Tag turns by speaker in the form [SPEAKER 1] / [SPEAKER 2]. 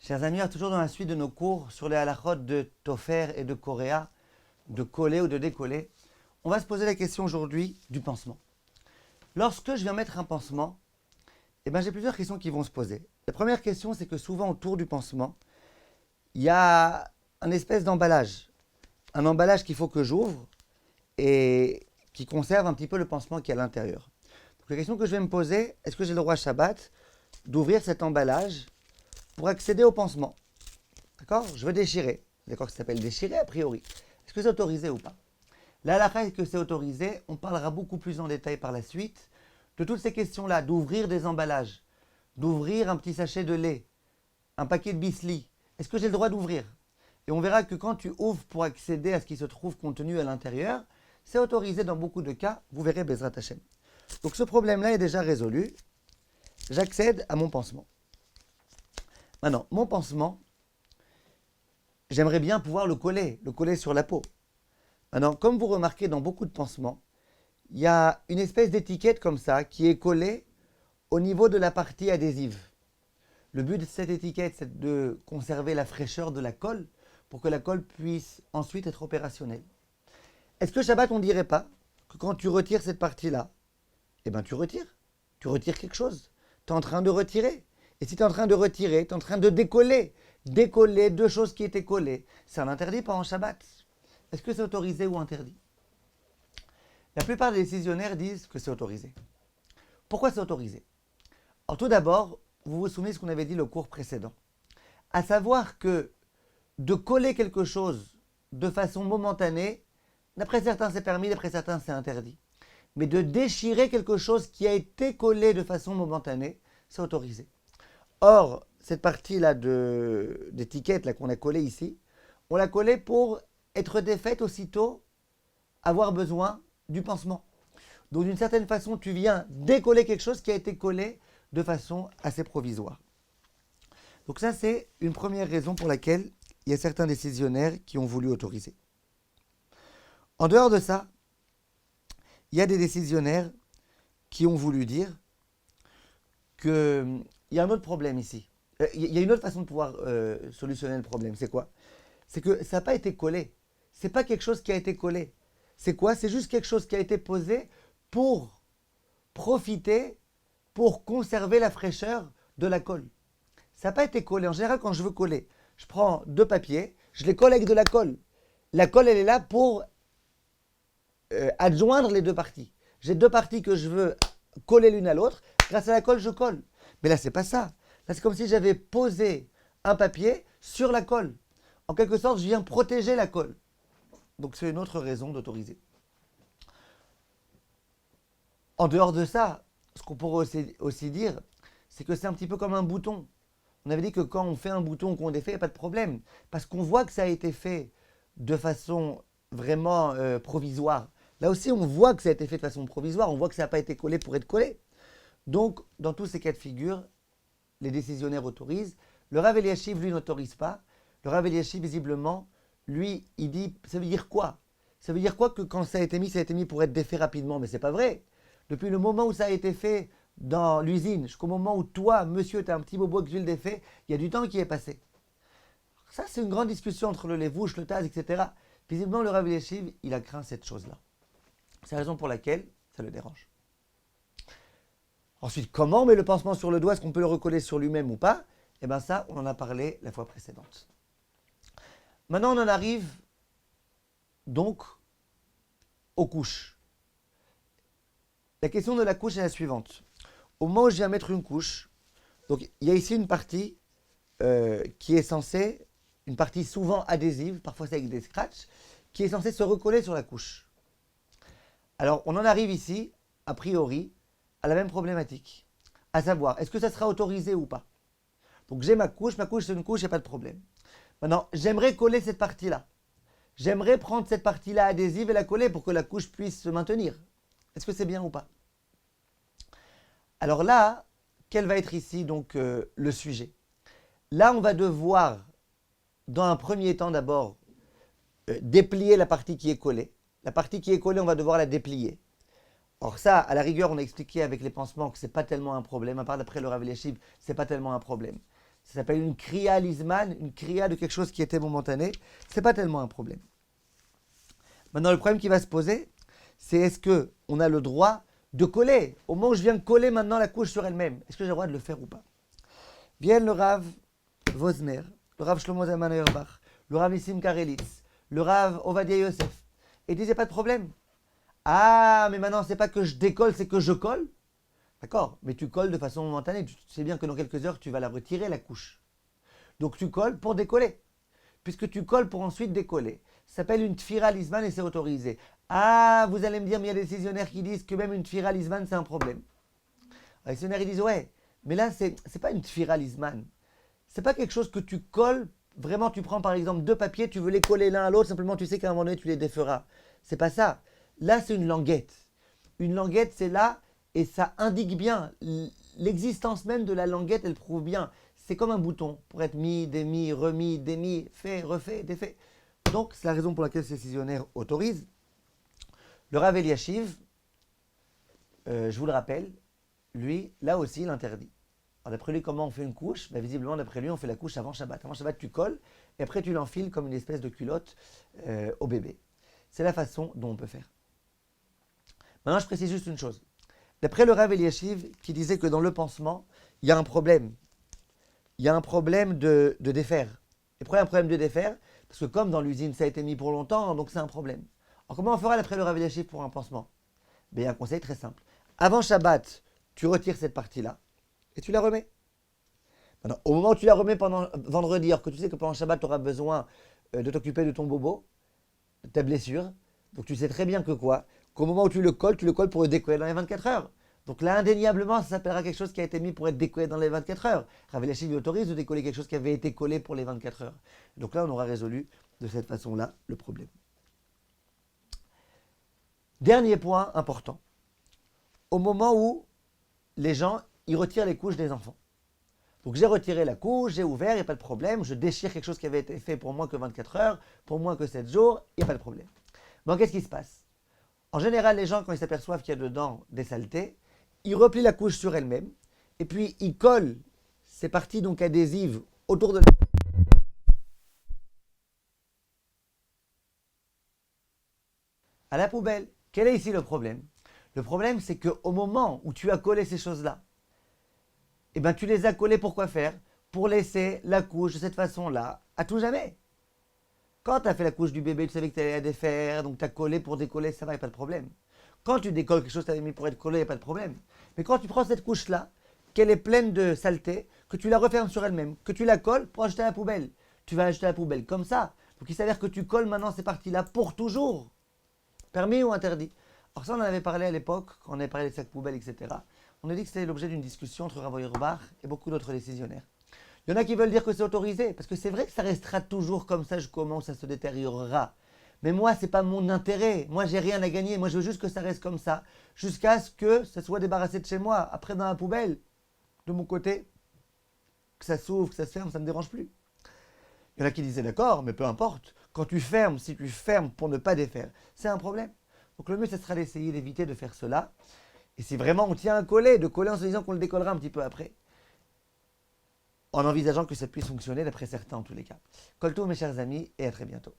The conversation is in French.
[SPEAKER 1] Chers amis, toujours dans la suite de nos cours sur les halachot de Tofer et de Korea, de coller ou de décoller, on va se poser la question aujourd'hui du pansement. Lorsque je viens mettre un pansement, j'ai plusieurs questions qui vont se poser. La première question, c'est que souvent autour du pansement, il y a un espèce d'emballage. Un emballage qu'il faut que j'ouvre et qui conserve un petit peu le pansement qui est à l'intérieur. Donc la question que je vais me poser, est-ce que j'ai le droit Shabbat d'ouvrir cet emballage pour accéder au pansement? D'accord? Je veux déchirer. D'accord que ça s'appelle déchirer a priori. Est-ce que c'est autorisé ou pas? La halakha, est-ce que c'est autorisé? On parlera beaucoup plus en détail par la suite de toutes ces questions-là, d'ouvrir des emballages, d'ouvrir un petit sachet de lait, un paquet de bisli. Est-ce que j'ai le droit d'ouvrir? Et on verra que quand tu ouvres pour accéder à ce qui se trouve contenu à l'intérieur, c'est autorisé dans beaucoup de cas. Vous verrez Bezrat Hashem. Donc ce problème-là est déjà résolu. J'accède à mon pansement. Maintenant, mon pansement, j'aimerais bien pouvoir le coller sur la peau. Maintenant, comme vous remarquez dans beaucoup de pansements, il y a une espèce d'étiquette comme ça qui est collée au niveau de la partie adhésive. Le but de cette étiquette, c'est de conserver la fraîcheur de la colle pour que la colle puisse ensuite être opérationnelle. Est-ce que Shabbat, on ne dirait pas que quand tu retires cette partie-là, tu retires quelque chose. Tu es en train de retirer. Et si tu es en train de retirer, tu es en train de décoller deux choses qui étaient collées. C'est un interdit pas en Shabbat. Est-ce que c'est autorisé ou interdit? La plupart des décisionnaires disent que c'est autorisé. Pourquoi c'est autorisé? Alors tout d'abord, vous vous souvenez de ce qu'on avait dit le cours précédent. À savoir que de coller quelque chose de façon momentanée, d'après certains c'est permis, d'après certains c'est interdit. Mais de déchirer quelque chose qui a été collé de façon momentanée, c'est autorisé. Or, cette partie-là d'étiquette là, qu'on a collée ici, on l'a collée pour être défaite aussitôt, avoir besoin du pansement. Donc d'une certaine façon, tu viens décoller quelque chose qui a été collé de façon assez provisoire. Donc ça, c'est une première raison pour laquelle il y a certains décisionnaires qui ont voulu autoriser. En dehors de ça, il y a des décisionnaires qui ont voulu dire qu'il y a un autre problème ici. Il y a une autre façon de pouvoir solutionner le problème. C'est quoi? C'est que ça n'a pas été collé. C'est pas quelque chose qui a été collé. C'est quoi? C'est juste quelque chose qui a été posé pour profiter, pour conserver la fraîcheur de la colle. Ça n'a pas été collé. En général, quand je veux coller, je prends deux papiers, je les colle avec de la colle. La colle, elle est là pour adjoindre les deux parties. J'ai deux parties que je veux coller l'une à l'autre. Grâce à la colle, je colle. Mais là, c'est pas ça. Là, c'est comme si j'avais posé un papier sur la colle. En quelque sorte, je viens protéger la colle. Donc, c'est une autre raison d'autoriser. En dehors de ça, ce qu'on pourrait aussi dire, c'est que c'est un petit peu comme un bouton. On avait dit que quand on fait un bouton ou qu'on défait, il n'y a pas de problème. Parce qu'on voit que ça a été fait de façon vraiment provisoire. Là aussi, on voit que ça a été fait de façon provisoire. On voit que ça n'a pas été collé pour être collé. Donc, dans tous ces cas de figure, les décisionnaires autorisent. Le Rav Eliashiv, lui, n'autorise pas. Le Rav Eliashiv, visiblement, lui, il dit, ça veut dire quoi? Ça veut dire quoi que quand ça a été mis pour être défait rapidement? Mais c'est pas vrai. Depuis le moment où ça a été fait dans l'usine, jusqu'au moment où toi, monsieur, tu as un petit bobo que tu le défait, il y a du temps qui est passé. Ça, c'est une grande discussion entre le levouche, le taz, etc. Visiblement, le Rav Eliashiv, il a craint cette chose-là. C'est la raison pour laquelle ça le dérange. Ensuite, comment on met le pansement sur le doigt? Est-ce qu'on peut le recoller sur lui-même ou pas? Eh bien ça, on en a parlé la fois précédente. Maintenant, on en arrive donc aux couches. La question de la couche est la suivante. Au moment où je viens mettre une couche, donc il y a ici une partie qui est censée, une partie souvent adhésive, parfois c'est avec des scratchs, qui est censée se recoller sur la couche. Alors, on en arrive ici, a priori, à la même problématique. À savoir, est-ce que ça sera autorisé ou pas? Donc j'ai ma couche c'est une couche, il n'y a pas de problème. Maintenant, j'aimerais coller cette partie-là. J'aimerais prendre cette partie-là adhésive et la coller pour que la couche puisse se maintenir. Est-ce que c'est bien ou pas? Alors là, quel va être ici donc le sujet? Là, on va devoir, dans un premier temps d'abord, déplier la partie qui est collée. La partie qui est collée, on va devoir la déplier. Or ça, à la rigueur, on a expliqué avec les pansements que ce n'est pas tellement un problème. À part d'après le Rav Eliashiv, ce n'est pas tellement un problème. Ça s'appelle une kriya lisman, une kriya de quelque chose qui était momentané. C'est pas tellement un problème. Maintenant, le problème qui va se poser, c'est est-ce qu'on a le droit de coller? Au moment où je viens de coller maintenant la couche sur elle-même, est-ce que j'ai le droit de le faire ou pas? Viennent le Rav Vosner, le Rav Shlomo Zalman Auerbach, le Rav Nissim Karelitz, le Rav Ovadia Yosef, et disait pas de problème. Ah, mais maintenant, c'est pas que je décolle, c'est que je colle. D'accord, mais tu colles de façon momentanée. Tu sais bien que dans quelques heures, tu vas la retirer, la couche. Donc tu colles pour décoller. Puisque tu colles pour ensuite décoller. Ça s'appelle une tfira lisman et c'est autorisé. Ah, vous allez me dire, mais il y a des décisionnaires qui disent que même une tfira lisman, c'est un problème. Les décisionnaires, ils disent, ouais, mais là, c'est pas une tfira lisman. C'est pas quelque chose que tu colles. Vraiment, tu prends par exemple 2 papiers, tu veux les coller l'un à l'autre, simplement tu sais qu'à un moment donné, tu les déferas. C'est pas ça. Là, c'est une languette. Une languette, c'est là, et ça indique bien. L'existence même de la languette, elle prouve bien. C'est comme un bouton, pour être mis, démis, remis, démis, fait, refait, défait. Donc, c'est la raison pour laquelle ces décisionnaires autorisent. Le Rav Eliashiv, je vous le rappelle, lui, là aussi, il interdit. Alors, d'après lui, comment on fait une couche? Visiblement, d'après lui, on fait la couche avant Shabbat. Avant Shabbat, tu colles, et après, tu l'enfiles comme une espèce de culotte au bébé. C'est la façon dont on peut faire. Maintenant, je précise juste une chose. D'après le Rav Eliashiv, qui disait que dans le pansement, il y a un problème. Il y a un problème de défaire. Et pourquoi il y a un problème de défaire? Parce que comme dans l'usine, ça a été mis pour longtemps, donc c'est un problème. Alors comment on fera d'après le Rav Eliashiv pour un pansement? Il y a un conseil très simple. Avant Shabbat, tu retires cette partie-là et tu la remets. Maintenant, au moment où tu la remets pendant vendredi, alors que tu sais que pendant Shabbat, tu auras besoin de t'occuper de ton bobo, de ta blessure, donc tu sais très bien que quoi? Qu'au moment où tu le colles pour le décoller dans les 24 heures. Donc là, indéniablement, ça s'appellera quelque chose qui a été mis pour être décollé dans les 24 heures. Rav Eliashiv autorise de décoller quelque chose qui avait été collé pour les 24 heures. Donc là, on aura résolu de cette façon-là le problème. Dernier point important. Au moment où les gens, ils retirent les couches des enfants. Donc j'ai retiré la couche, j'ai ouvert, il n'y a pas de problème. Je déchire quelque chose qui avait été fait pour moins que 24 heures, pour moins que 7 jours, il n'y a pas de problème. Bon, qu'est-ce qui se passe? En général, les gens, quand ils s'aperçoivent qu'il y a dedans des saletés, ils replient la couche sur elle-même, et puis ils collent ces parties donc adhésives autour de à la poubelle. Quel est ici le problème? Le problème, c'est qu'au moment où tu as collé ces choses-là, eh ben, tu les as collées pour quoi faire? Pour laisser la couche de cette façon-là, à tout jamais. Quand tu as fait la couche du bébé, tu savais que tu allais la défaire, donc tu as collé pour décoller, ça va, il n'y a pas de problème. Quand tu décolles quelque chose que tu avais mis pour être collé, il n'y a pas de problème. Mais quand tu prends cette couche-là, qu'elle est pleine de saleté, que tu la refermes sur elle-même, que tu la colles pour acheter à la poubelle, tu vas acheter à la poubelle comme ça. Donc il s'avère que tu colles maintenant ces parties-là pour toujours. Permis ou interdit? Alors ça, on en avait parlé à l'époque, quand on avait parlé des sacs poubelles, etc. On a dit que c'était l'objet d'une discussion entre Rav Auerbach et beaucoup d'autres décisionnaires. Il y en a qui veulent dire que c'est autorisé, parce que c'est vrai que ça restera toujours comme ça jusqu'au moment où ça se détériorera. Mais moi, ce n'est pas mon intérêt. Moi, j'ai rien à gagner. Moi, je veux juste que ça reste comme ça, jusqu'à ce que ça soit débarrassé de chez moi. Après, dans la poubelle, de mon côté, que ça s'ouvre, que ça se ferme, ça ne me dérange plus. Il y en a qui disaient d'accord, mais peu importe. Quand tu fermes, si tu fermes pour ne pas défaire, c'est un problème. Donc le mieux, ce sera d'essayer d'éviter de faire cela. Et si vraiment on tient à coller, de coller en se disant qu'on le décollera un petit peu après, en envisageant que ça puisse fonctionner d'après certains en tous les cas. Kolto, mes chers amis, et à très bientôt.